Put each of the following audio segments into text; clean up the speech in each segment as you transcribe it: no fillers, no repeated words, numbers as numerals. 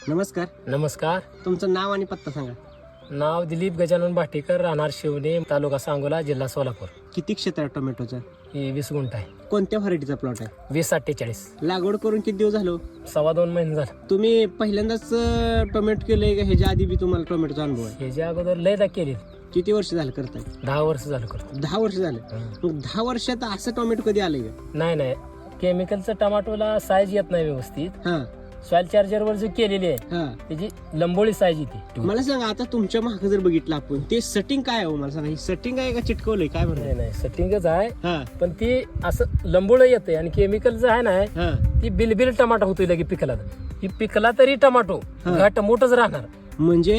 नमस्कार. नमस्कार. तुमचं नाव आणि पत्ता सांगा. नाव दिलीप गजानन भाटीकर, राहणार शिवणे, तालुका सांगोला, जिल्हा सोलापूर. किती क्षेत्र आहे टोमॅटोचं? हे 20 गुंठ आहे. कोणत्या व्हरायटीचा प्लॉट आहे? 2048. लागवड करून किती दिवस झालो? 2.25 महिने झाले. तुम्ही पहिल्यांदाच टोमॅटो केलंय का ह्याच्या आधी बी तुम्हाला टोमॅटोचा अनुभव आहे? ह्याच्या अगोदर लयदा केली. किती वर्ष झालं करताय? 10 वर्ष झालं करतो. 10 वर्ष झाले. मग 10 वर्षात असं टोमॅटो कधी आलंय का? नाही केमिकलचं टमाटोला साईज येत नाही व्यवस्थित. हा सॉइल चार्जर वर जे केलेली आहे हा. त्याची लंबोळी साईज येते. मला सांगा, आता तुमच्या मागे जर बघितलं आपण, ते सेटिंग काय आहे मला सांगा. ही सेटिंग आहे का चिटकवलंय काय बरं? नाही सेटिंगच आहे, हा पण ती असं लंबोळ येते. आणि केमिकल जे आहे ना हा. ती बिलबिल टमाटो होतोय लगे पिकला. ही पिकला तरी टमाटो घाट मोठच राहणार. म्हणजे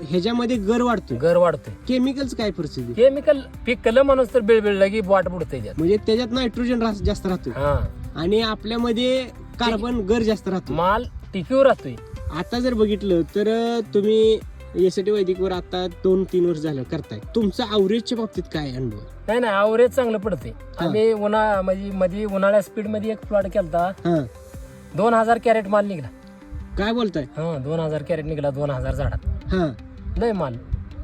ह्याच्यामध्ये गर वाढतोय, घर वाढतोय. केमिकलच काय परिस्थिती? केमिकल पिकलं म्हणून तर बिळबिळ लगी वाट बुडतंय त्यात. म्हणजे त्याच्यात नायट्रोजन जास्त राहतोय हा, आणि आपल्यामध्ये कार्बन गर जास्त राहतो. माल टिकीवर राहतोय. आता जर बघितलं तर तुम्ही एसटी वैदिक वर आता 2-3 वर्ष झालं करताय. तुमचा अवरेजच्या बाबतीत काय अनुभव? नाही अवरेज चांगलं पडते. आम्ही मध्ये उन्हाळ्या स्पीड मध्ये एक प्लॉट केलता. 2000 कॅरेट माल निघला. काय बोलताय? 2000 कॅरेट निघला 2000 झाडात. हा, लय माल.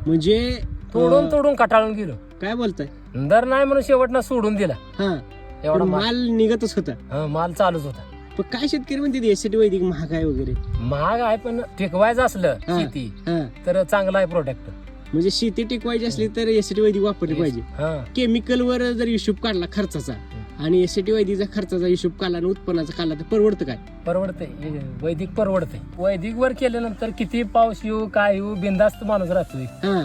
म्हणजे तोडून कटाळून गेलो. काय बोलताय? दर नाही म्हणून शेवटना सोडून दिला. हा, एवढा पण माल माल निघतच होता. माल चालूच होता. पण काय शेतकरी म्हणते एसटी वैदिक महाग आहे वगैरे? महाग आहे, पण टिकवायचं असलं हा. शेती हा, तर चांगला आहे प्रोडक्ट. म्हणजे शेती टिकवायची असली तर एसटी वैदिक वापरली पाहिजे. केमिकल वर जर हिशोब काढला खर्चाचा आणि एसटी वैदिकचा खर्चाचा हिशोब काढला आणि उत्पन्नाचा काढला तर परवडतं काय? परवडते. वैदिक परवडते. वैदिक वर केल्यानंतर किती पाऊस येऊ काय येऊ बिंदास्त माणूस राहतोय. हा,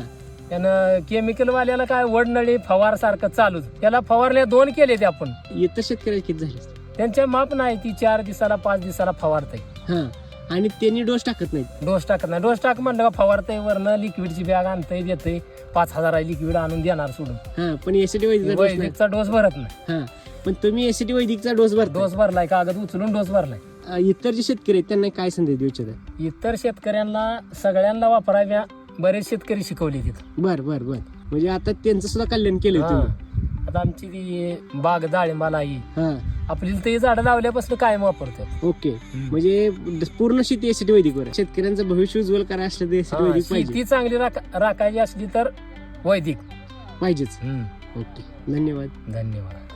त्यानं केमिकल वाल्याला काय वडनळी फवार सारखं चालूच. त्याला फवारण्या 2 केले ते आपण. इतर शेतकऱ्याचे किती झाले? त्यांच्या माप नाही. ती 4 दिवसाला 5 दिवसाला फवारते. हा, आणि त्यांनी डोस टाकत नाहीत. डोस टाकत नाही. डोस टाक म्हणलं का फवारतय. वरनं लिक्विडची बॅग आणतंय देतंय. 5000 लिक्विड आणून देणार सोडून. हा, पण एसटी वैदिकचा डोस भरत नाही. हा, पण तुम्ही एसटी वैदिकचा डोस डोस भरलाय, कागद उचलून डोस भरलाय. इतर जे शेतकरी आहेत त्यांना काय संदेश देऊ इच्छित? इतर शेतकऱ्यांना सगळ्यांना वापराव्या. बरेच शेतकरी शिकवले तिथं. बर म्हणजे आता त्यांचं सुद्धा कल्याण केलं तुम्ही. आता आमची ती बाग डाळिंबाला आहे. हा, आपली ते झाडं लावल्यापासून कायम वापरतो. ओके. म्हणजे पूर्ण शेती एसटी वैदिकवर आहे. शेतकऱ्यांचं भविष्य उज्ज्वल करायचं असलं तर एसटी वैदिक पाहिजे. शेती चांगली राखायची असली तर वैदिक पाहिजेच. ओके, धन्यवाद. धन्यवाद.